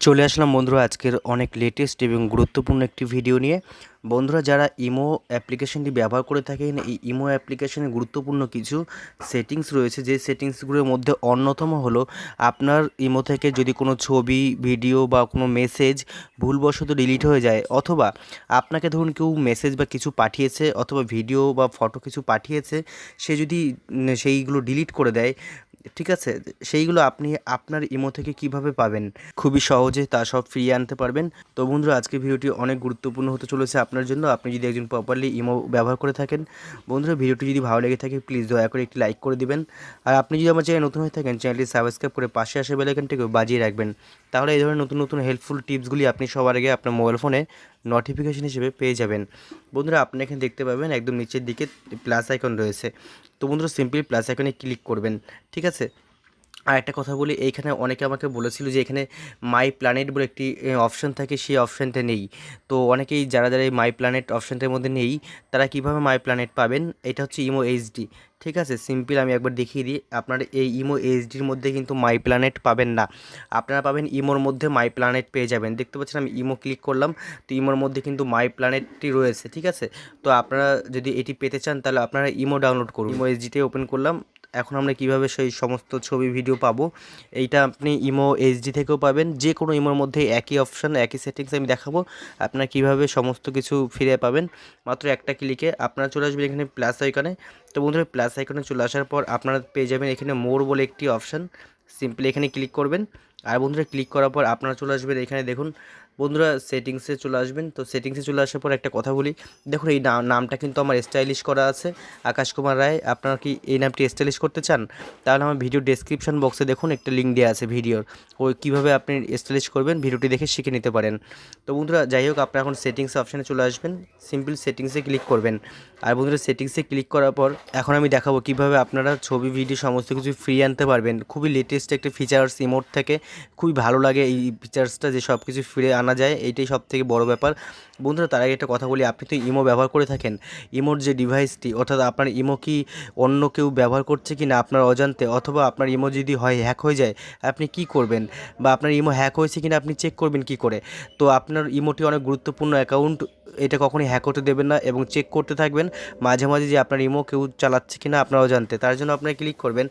চলে আসলাম বন্ধুরা আজকের অনেক লেটেস্ট এবং গুরুত্বপূর্ণ একটি ভিডিও নিয়ে। বন্ধুরা, যারা ইমো অ্যাপ্লিকেশনটি ব্যবহার করে থাকেন, এই ইমো অ্যাপ্লিকেশনে গুরুত্বপূর্ণ কিছু সেটিংস রয়েছে, যে সেটিংসগুলোর মধ্যে অন্যতম হলো আপনার ইমো থেকে যদি কোনো ছবি, ভিডিও বা কোনো মেসেজ ভুলবশত ডিলিট হয়ে যায়, অথবা আপনাকে ধরুন কেউ মেসেজ বা কিছু পাঠিয়েছে অথবা ভিডিও বা ফটো কিছু পাঠিয়েছে, সে যদি সেইগুলো ডিলিট করে দেয়, ঠিক আছে, সেইগুলো আপনি আপনার ইমো থেকে কিভাবে পাবেন? খুবই সহজে তা সব ফিরিয়ে আনতে পারবেন। তো বন্ধুরা, আজকের ভিডিওটি অনেক গুরুত্বপূর্ণ হতে চলেছে আপনার জন্য, আপনি যদি একজন প্রপারলি ইমো ব্যবহার করে থাকেন। বন্ধুরা, ভিডিওটি যদি ভালো লেগে থাকে প্লিজ দয়া করে একটি লাইক করে দিবেন। আর আপনি যদি আমার চ্যানেল নতুন হয়ে থাকেন, চ্যানেলটি সাবস্ক্রাইব করে পাশে আসা বেল আইকনটিকে বাজিয়ে রাখবেন। তাহলে এই ধরনের নতুন নতুন হেল্পফুল টিপসগুলি আপনি সবার আগে আপনার মোবাইল ফোনে নোটিফিকেশন হিসেবে পেয়ে যাবেন। বন্ধুরা, আপনি এখানে দেখতে পাবেন একদম নিচের দিকে প্লাস আইকন রয়েছে। তো বন্ধুরা, সিম্পলি প্লাস আইকনে ক্লিক করবেন, ঠিক আছে। আর একটা কথা বলি, এইখানে অনেকে আমাকে বলেছিল যে এখানে মাই প্ল্যানেট বলে একটি অপশান থাকে, সেই অপশানটা নেই। তো অনেকেই যারা যারা এই মাই প্ল্যানেট অপশানটার মধ্যে নেই, তারা কিভাবে মাই প্ল্যানেট পাবেন? এটা হচ্ছে ইমো এইচডি, ঠিক আছে। সিম্পল আমি একবার দেখিয়ে দিই, আপনার এই ইমো এইচডির মধ্যে কিন্তু মাই প্ল্যানেট পাবেন না, আপনারা পাবেন ইমোর মধ্যে মাই প্ল্যানেট পেয়ে যাবেন। দেখতে পাচ্ছেন আমি ইমো ক্লিক করলাম, তো ইমোর মধ্যে কিন্তু মাই প্ল্যানেটটি রয়েছে, ঠিক আছে। তো আপনারা যদি এটি পেতে চান তাহলে আপনারা ইমো ডাউনলোড করুন। ইমো এইচডিতে ওপেন করলাম। এখন আমরা কিভাবে সেই সমস্ত ছবি ভিডিও পাবো, এইটা আপনি ইমো এইচডি থেকেও পাবেন। যে কোনো ইমোর মধ্যে একই অপশান, একই সেটিংস আমি দেখাবো আপনারা কিভাবে সমস্ত কিছু ফিরে পাবেন মাত্র একটা ক্লিকে। আপনারা চলে আসবেন এখানে প্লাস আইকনে। তো বন্ধুরা, প্লাস আইকনে চলে আসার পর আপনারা পেয়ে যাবেন এখানে মোর বলে একটি অপশান, সিম্পলি এখানে ক্লিক করবেন। আর বন্ধুরা, ক্লিক করার পর আপনারা চলে আসবেন এখানে, দেখুন বন্ধুরা সেটিংসে চলে আসবেন। তো সেটিংসে চলে আসার পর একটা কথা বলি, দেখুন এই নামটা কিন্তু আমার স্টাইলিশ করা আছে, আকাশ কুমার রায়। আপনারা কি এই নামটি স্টাইলিশ করতে চান? তাহলে আমার ভিডিও ডেসক্রিপশন বক্সে দেখুন একটা লিঙ্ক দেওয়া আছে ভিডিওর, ওই কীভাবে আপনি স্টাইলিশ করবেন ভিডিওটি দেখে শিখে নিতে পারেন। তো বন্ধুরা, যাই হোক, আপনারা এখন সেটিংস অপশানে চলে আসবেন, সিম্পল সেটিংসে ক্লিক করবেন। আর বন্ধুরা, সেটিংসে ক্লিক করার পর এখন আমি দেখাবো কিভাবে আপনারা ছবি, ভিডিও সমস্ত কিছু ফ্রি আনতে পারবেন। খুবই লেটেস্ট একটা ফিচার্স ইমোর থেকে, খুবই ভালো লাগে এই ফিচার্সটা, যে সব কিছু ফিরে আনা যায়, এইটাই সব থেকে বড় ব্যাপার। বন্ধুরা, তার আগে একটা কথা বলি, আপনি তো ইমো ব্যবহার করে থাকেন, ইমোর যে ডিভাইসটি, অর্থাৎ আপনার ইমো কি অন্য কেউ ব্যবহার করছে কি না আপনার অজান্তে, অথবা আপনার ইমো যদি হয় হ্যাক হয়ে যায়, আপনি কি করবেন? বা আপনার ইমো হ্যাক হয়েছে কিনা আপনি চেক করবেন কি করে? তো আপনার ইমোটি অনেক গুরুত্বপূর্ণ অ্যাকাউন্ট, এটা কখনোই হ্যাক হতে দেবেন না এবং চেক করতে থাকবেন মাঝে মাঝে যে আপনার ইমো কেউ চালাচ্ছে কিনা আপনার অজান্তে। তার জন্য আপনারা ক্লিক করবেন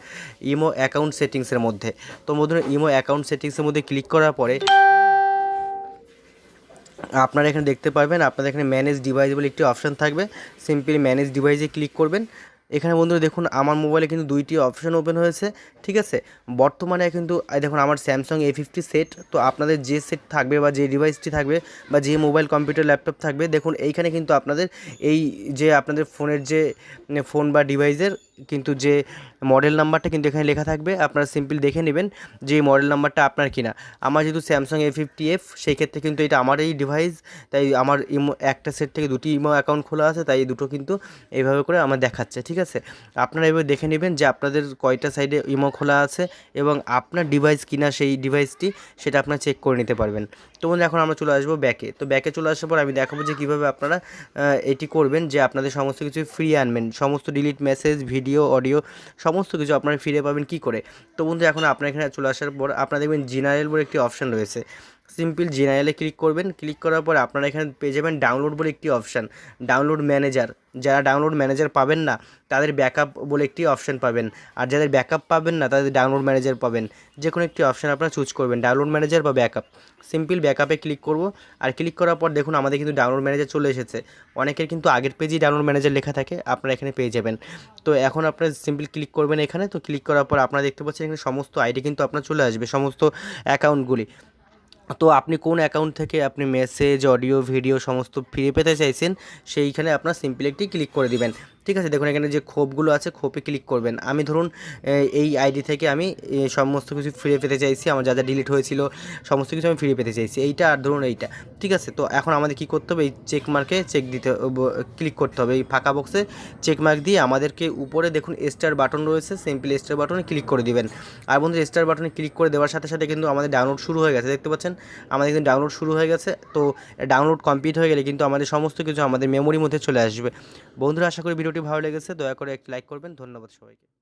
ইমো অ্যাকাউন্ট সেটিংসের মধ্যে। তো বন্ধুরা, ইমো অ্যাকাউন্ট সেটিংসের মধ্যে ক্লিক করার পরে আপনারা এখানে দেখতে পারবেন, আপনাদের এখানে ম্যানেজ ডিভাইস বলে একটি অপশান থাকবে, সিম্পলি ম্যানেজ ডিভাইসে ক্লিক করবেন। এখানে বন্ধুরা দেখুন আমার মোবাইলে কিন্তু দুইটি অপশান ওপেন হয়েছে, ঠিক আছে। বর্তমানে কিন্তু দেখুন আমার স্যামসাং A50 সেট, তো আপনাদের যে সেট থাকবে বা যে ডিভাইসটি থাকবে বা যে মোবাইল, কম্পিউটার, ল্যাপটপ থাকবে, দেখুন এইখানে কিন্তু আপনাদের এই যে আপনাদের ফোনের যে ফোন বা ডিভাইসের কিন্তু যে মডেল নাম্বারটা কিন্তু এখানে লেখা থাকবে, আপনারা সিম্পল দেখে নেবেন যে এই মডেল নাম্বারটা আপনার কিনা। আমার যেহেতু স্যামসাং A50F, সেই ক্ষেত্রে কিন্তু এটা আমার এই ডিভাইস, তাই আমার ইমো একটা সেট থেকে দুটি ইমো অ্যাকাউন্ট খোলা আছে, তাই এই দুটো কিন্তু এইভাবে করে আমার দেখাচ্ছে, ঠিক আছে। আপনারা এবার দেখে নেবেন যে আপনাদের কয়টা সাইডে ইমো খোলা আছে এবং আপনার ডিভাইস কিনা সেই ডিভাইসটি, সেটা আপনারা চেক করে নিতে পারবেন। তো বন্ধু, এখন আমরা চলে আসবো ব্যাকে। তো ব্যাকে চলে আসার পর আমি দেখাবো যে কীভাবে আপনারা এটি করবেন, যে আপনাদের সমস্ত কিছু ফ্রি আনবেন, সমস্ত ডিলিট মেসেজ, ভিডিও, অডিও সমস্ত কিছু আপনারা ফিরে পাবেন কি করে। তো বন্ধু, এখন আপনার এখানে চলে আসার পর আপনারা দেখবেন জেনারেল বলে একটি অপশান রয়েছে, সিম্পল জেনারেলে ক্লিক করবেন। ক্লিক করার পর আপনারা এখানে পেয়ে যাবেন ডাউনলোড বলে একটি অপশান, ডাউনলোড ম্যানেজার। যারা ডাউনলোড ম্যানেজার পাবেন না তাদের ব্যাকআপ বলে একটি অপশান পাবেন, আর যাদের ব্যাকআপ পাবেন না তাদের ডাউনলোড ম্যানেজার পাবেন। যে কোনো একটি অপশান আপনারা চুজ করবেন, ডাউনলোড ম্যানেজার বা ব্যাকআপ। সিম্পল ব্যাকআপে ক্লিক করব, আর ক্লিক করার পর দেখুন আমাদের কিন্তু ডাউনলোড ম্যানেজার চলে এসেছে। অনেকের কিন্তু আগের পেজেই ডাউনলোড ম্যানেজার লেখা থাকে, আপনারা এখানে পেয়ে যাবেন। তো এখন আপনারা সিম্পল ক্লিক করবেন এখানে। তো ক্লিক করার পর আপনারা দেখতে পাচ্ছেন এখানে সমস্ত আইডি কিন্তু আপনার চলে আসবে, সমস্ত অ্যাকাউন্টগুলি। তো আপনি কোন অ্যাকাউন্ট থেকে আপনি মেসেজ, অডিও, ভিডিও সমস্ত ফিরে পেতে চাইছেন, সেইখানে আপনার সিম্পলি একটি ক্লিক করে দিবেন, ঠিক আছে। দেখুন এখানে যে খোপগুলো আছে, খোপে ক্লিক করবেন। আমি ধরুন এই আইডি থেকে আমি সমস্ত কিছু ফিরে পেতে চাইছি, আমার যা যা ডিলিট হয়েছিল সমস্ত কিছু আমি ফিরে পেতে চাইছি, এইটা আর ধরুন এইটা, ঠিক আছে। তো এখন আমাদের কী করতে হবে, এই চেক মার্কে চেক দিতে ক্লিক করতে হবে, এই ফাঁকা বক্সে চেক মার্ক দিয়ে আমাদেরকে উপরে দেখুন স্টার বাটন রয়েছে, সিম্পলি স্টার বাটনে ক্লিক করে দিবেন। আর বন্ধু, স্টার বাটনে ক্লিক করে দেওয়ার সাথে সাথে কিন্তু আমাদের ডাউনলোড শুরু হয়ে গেছে, দেখতে পাচ্ছেন আমাদের কিন্তু ডাউনলোড শুরু হয়ে গেছে। তো ডাউনলোড কমপ্লিট হয়ে গেলে কিন্তু আমাদের সমস্ত কিছু আমাদের মেমোরির মধ্যে চলে আসবে। বন্ধুরা, আশা করি ভিডিওটি ভালো লেগেছে, দয়া করে একটি লাইক করবেন। ধন্যবাদ সবাইকে।